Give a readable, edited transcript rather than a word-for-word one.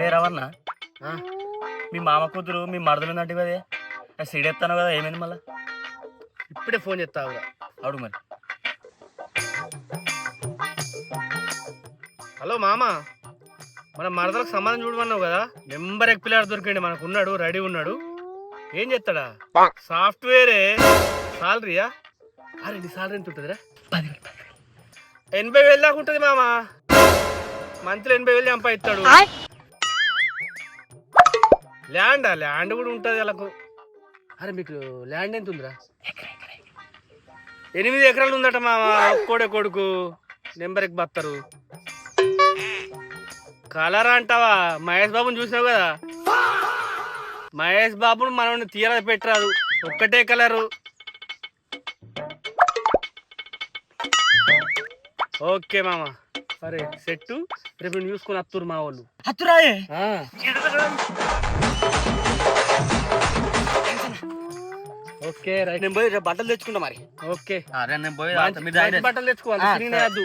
అరే రవణ మీ మామ కూతురు మీ మరదలుందంటే కదే సిడెత్తాను కదా ఏమైంది మళ్ళా ఇప్పుడే ఫోన్ చేస్తావు అడుగు మరి. హలో మామ మన మరదలకు సంబంధం చూడమన్నావు కదా నెంబర్ పిల్లర్ దొరికండి మనకు ఉన్నాడు రెడీ ఉన్నాడు ఏం చేస్తాడా సాఫ్ట్వేరే సాలరీయా అరే నీ సాలరీ ఎంత ఉంటుందిరా 80,000 దాకా ఉంటుంది మామ మంత్లీ 80,000 సంపాదిస్తాడు ల్యాండ్ కూడా ఉంటుంది వాళ్ళకు అరే మీకు ల్యాండ్ ఎంత ఉందిరా 8 ఎకరాలు ఉందట మామ ఒక్కోడే కొడుకు నెంబర్కి బత్తరు కలర్ అంటావా మహేష్ బాబుని చూసినావు కదా మహేష్ బాబుని మనం తీరా పెట్టరాదు ఒక్కటే కలరు ఓకే మామ సరే సెట్టు రేపు నేను చూసుకొని అత్తురు మా వాళ్ళు హత్తురాయే ఓకే రైట్ నేను పోయి రేపు బట్టలు తెచ్చుకుంటా మరి. ఓకే నేను పోయి బట్టలు తెచ్చుకోవాలి